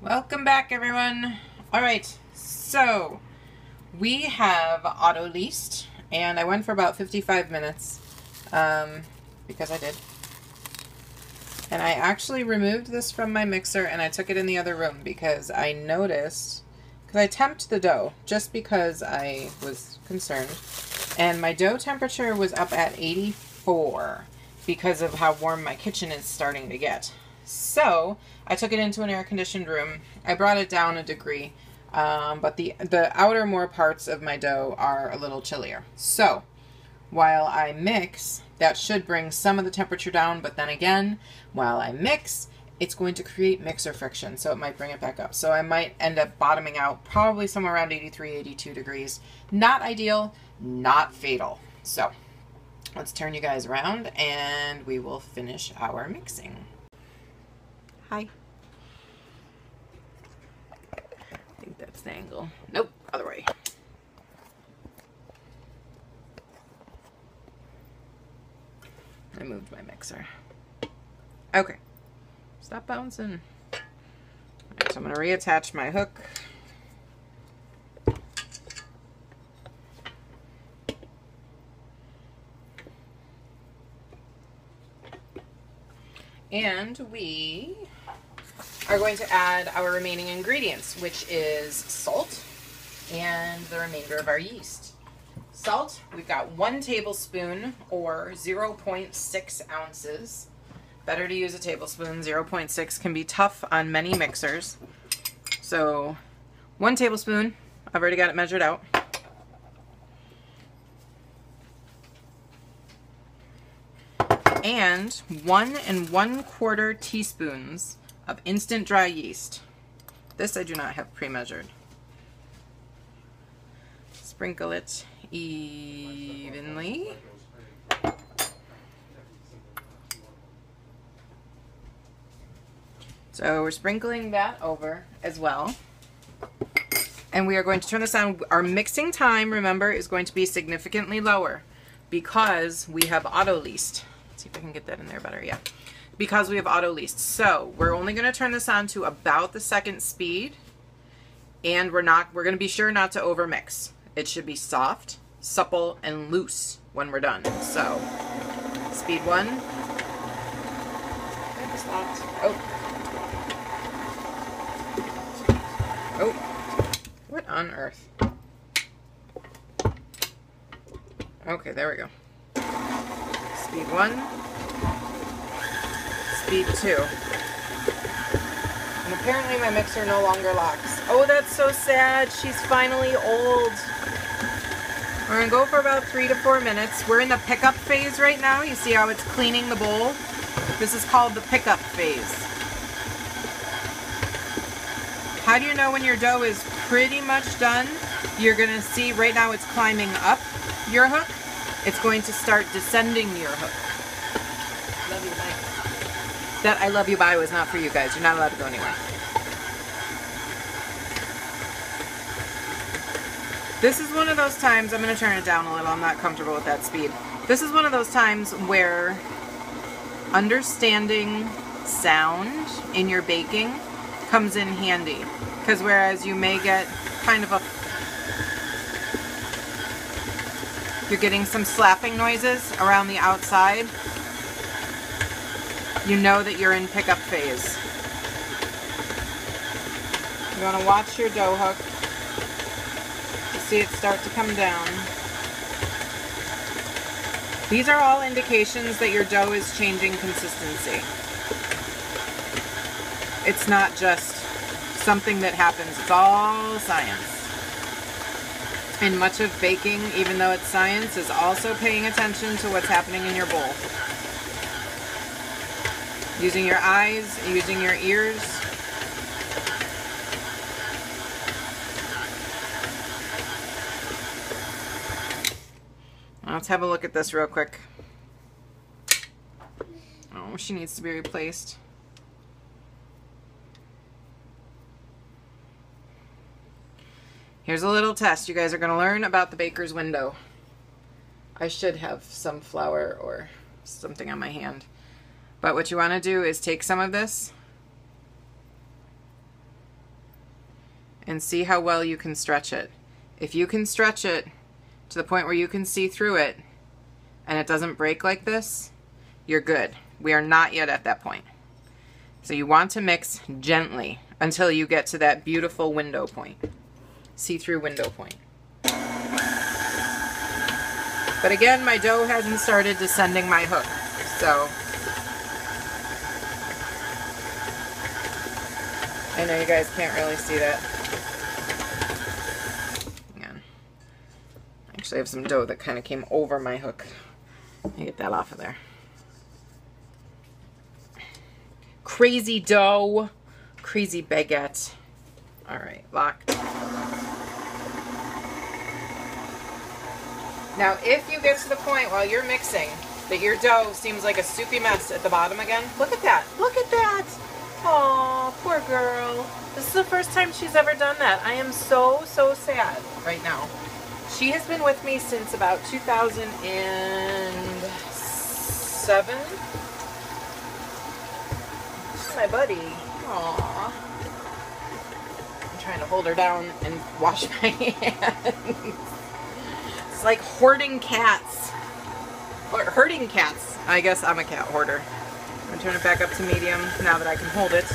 Welcome back, everyone. All right, so we have auto leased, and I went for about 55 minutes because I did. And I actually removed this from my mixer and I took it in the other room because I noticed, because I temped the dough just because I was concerned, and my dough temperature was up at 84 because of how warm my kitchen is starting to get. So I took it into an air-conditioned room. I brought it down a degree, but the outer more parts of my dough are a little chillier. So while I mix, that should bring some of the temperature down, but then again, while I mix, it's going to create mixer friction, so it might bring it back up. So I might end up bottoming out probably somewhere around 83, 82 degrees. Not ideal, not fatal. So let's turn you guys around and we will finish our mixing. Hi. I think that's the angle. Nope, other way. I moved my mixer. Okay. Stop bouncing. All right, so I'm going to reattach my hook. And we are going to add our remaining ingredients, which is salt and the remainder of our yeast. Salt, we've got 1 tablespoon or 0.6 ounces. Better to use a tablespoon. 0.6 can be tough on many mixers. So 1 tablespoon, I've already got it measured out. And 1 1/4 teaspoons of instant dry yeast. This I do not have pre-measured. Sprinkle it evenly. So we're sprinkling that over as well. And we are going to turn this on. Our mixing time, remember, is going to be significantly lower because we have auto leased. Let's see if I can get that in there better. Yeah. Because we have auto leased. So we're only going to turn this on to about the 2nd speed, and we're going to be sure not to over mix. It should be soft, supple, and loose when we're done. So speed 1. Oh, what on earth? Okay, there we go. Speed 1. Speed 2. And apparently my mixer no longer locks. Oh, that's so sad. She's finally old. We're going to go for about 3 to 4 minutes. We're in the pickup phase right now. You see how it's cleaning the bowl? This is called the pickup phase. How do you know when your dough is pretty much done? You're going to see right now it's climbing up your hook. It's going to start descending your hook. Love you, bye. That I love you bye was not for you guys. You're not allowed to go anywhere. This is one of those times, I'm going to turn it down a little. I'm not comfortable with that speed. This is one of those times where understanding sound in your baking comes in handy. Because whereas you may get kind of you're getting some slapping noises around the outside, you know that you're in pickup phase. You want to watch your dough hook to see it start to come down. These are all indications that your dough is changing consistency. It's not just something that happens. It's all science. And much of baking, even though it's science, is also paying attention to what's happening in your bowl. Using your eyes, using your ears. Let's have a look at this real quick. Oh, she needs to be replaced. Here's a little test. You guys are going to learn about the baker's window. I should have some flour or something on my hand. But what you want to do is take some of this and see how well you can stretch it. If you can stretch it to the point where you can see through it and it doesn't break like this, you're good. We are not yet at that point. So you want to mix gently until you get to that beautiful window point, see-through window point. But again, my dough hasn't started descending my hook, so I know you guys can't really see that. Hang on. I actually have some dough that kind of came over my hook. Let me get that off of there. Crazy dough. Crazy baguette. All right, locked. Now, if you get to the point while you're mixing that your dough seems like a soupy mess at the bottom again, look at that. Look at that. Oh, poor girl. This is the first time she's ever done that. I am so, so sad right now. She has been with me since about 2007. She's my buddy. Aww. I'm trying to hold her down and wash my hands. It's like hoarding cats. Or herding cats. I guess I'm a cat hoarder. I'm going to turn it back up to medium now that I can hold it.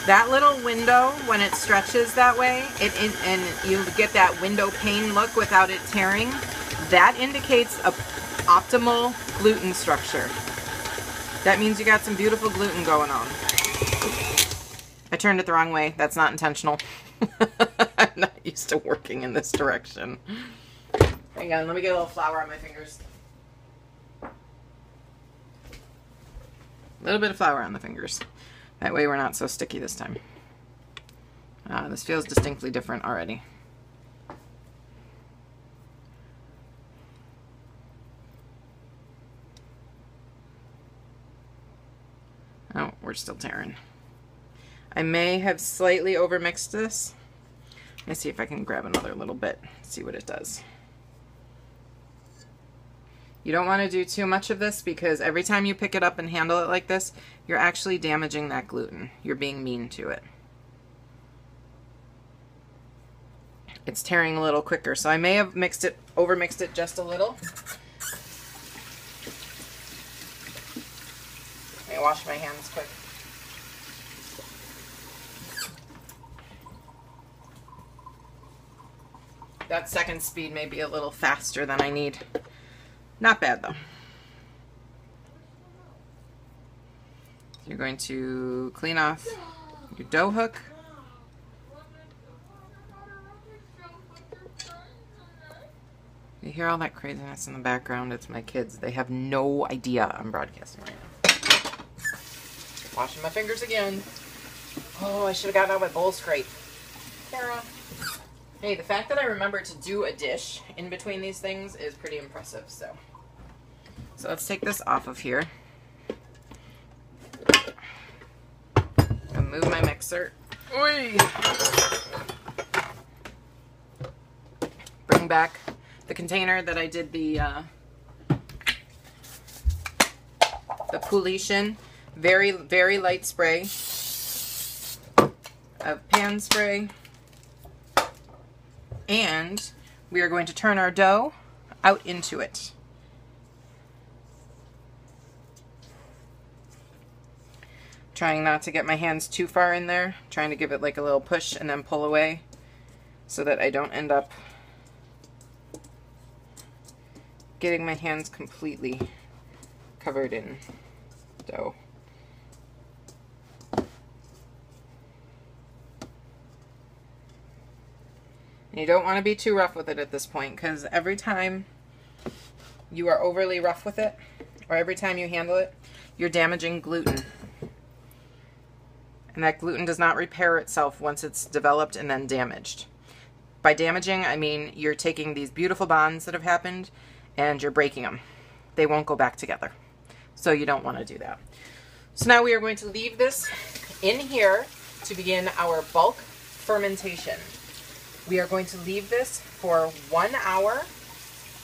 That little window, when it stretches that way, and you get that window pane look without it tearing, that indicates a optimal gluten structure. That means you got some beautiful gluten going on. I turned it the wrong way. That's not intentional. I'm not used to working in this direction. Hang on, let me get a little flour on my fingers. A little bit of flour on the fingers. That way we're not so sticky this time. This feels distinctly different already. Oh, we're still tearing. I may have slightly overmixed this. Let me see if I can grab another little bit, see what it does. You don't want to do too much of this because every time you pick it up and handle it like this, you're actually damaging that gluten. You're being mean to it. It's tearing a little quicker, so I may have overmixed it just a little. Let me wash my hands quick. That second speed may be a little faster than I need. Not bad though. You're going to clean off your dough hook. You hear all that craziness in the background? It's my kids. They have no idea I'm broadcasting right now. Washing my fingers again. Oh, I should have gotten out my bowl scrape. Sarah. Hey, the fact that I remember to do a dish in between these things is pretty impressive. So let's take this off of here. And move my mixer. Oy! Bring back the container that I did the pouliche. Very, very light spray of pan spray. And we are going to turn our dough out into it. Trying not to get my hands too far in there. Trying to give it like a little push and then pull away so that I don't end up getting my hands completely covered in dough. And you don't want to be too rough with it at this point, because every time you are overly rough with it, or every time you handle it, you're damaging gluten. And that gluten does not repair itself once it's developed and then damaged. By damaging, I mean you're taking these beautiful bonds that have happened and you're breaking them. They won't go back together. So you don't want to do that. So now we are going to leave this in here to begin our bulk fermentation. We are going to leave this for 1 hour,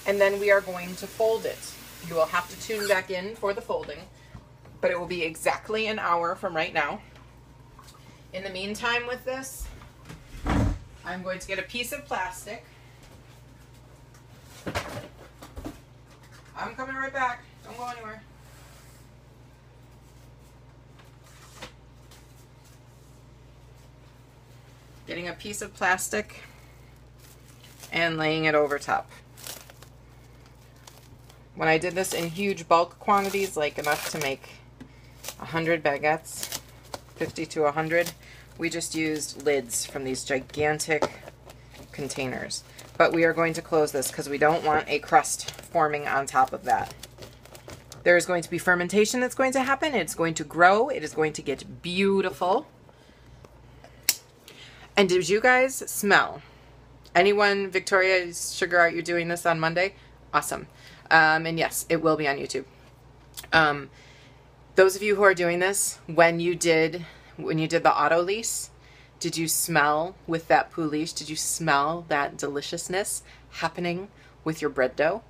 and then we are going to fold it You will have to tune back in for the folding, but it will be exactly an hour from right now. In the meantime with this, I'm going to get a piece of plastic. I'm coming right back. Don't go anywhere. Getting a piece of plastic and laying it over top. When I did this in huge bulk quantities, like enough to make 100 baguettes, 50 to 100, we just used lids from these gigantic containers. But we are going to close this because we don't want a crust forming on top of that. There is going to be fermentation that's going to happen. It's going to grow. It is going to get beautiful. And did you guys smell? Anyone, Victoria's Sugar Art, you're doing this on Monday? Awesome. And yes, it will be on YouTube. Those of you who are doing this, when you did the auto lease, did you smell with that pouliche? Did you smell that deliciousness happening with your bread dough?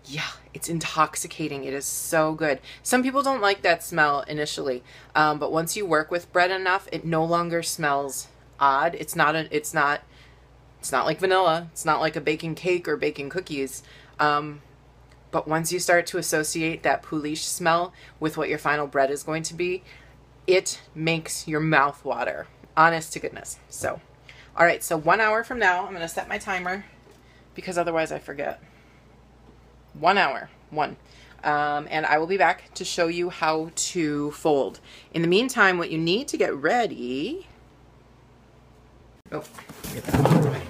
Yeah, it's intoxicating. It is so good. Some people don't like that smell initially, but once you work with bread enough, it no longer smells odd. It's not like vanilla. It's not like a baking cake or baking cookies. But once you start to associate that pouliche smell with what your final bread is going to be, it makes your mouth water. Honest to goodness. So, all right, so 1 hour from now, I'm going to set my timer because otherwise I forget. 1 hour. And I will be back to show you how to fold. In the meantime, what you need to get ready... Oh, get that out of the way.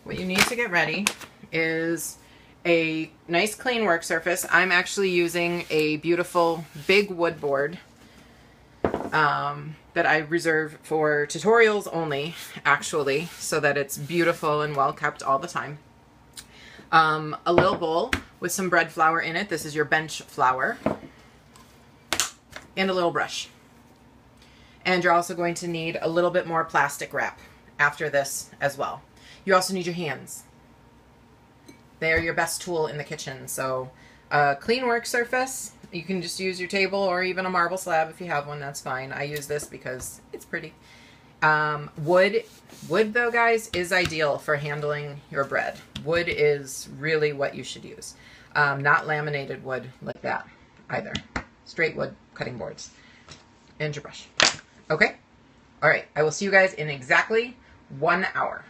What you need to get ready is a nice clean work surface. I'm actually using a beautiful big wood board that I reserve for tutorials only, actually, so that it's beautiful and well kept all the time. A little bowl with some bread flour in it. This is your bench flour. And a little brush. And you're also going to need a little bit more plastic wrap after this as well. You also need your hands. They're your best tool in the kitchen. So clean work surface. You can just use your table or even a marble slab if you have one, that's fine. I use this because it's pretty. Wood though, guys, is ideal for handling your bread. Wood is really what you should use. Not laminated wood like that either. Straight wood cutting boards. And your brush. Okay? All right. I will see you guys in exactly 1 hour.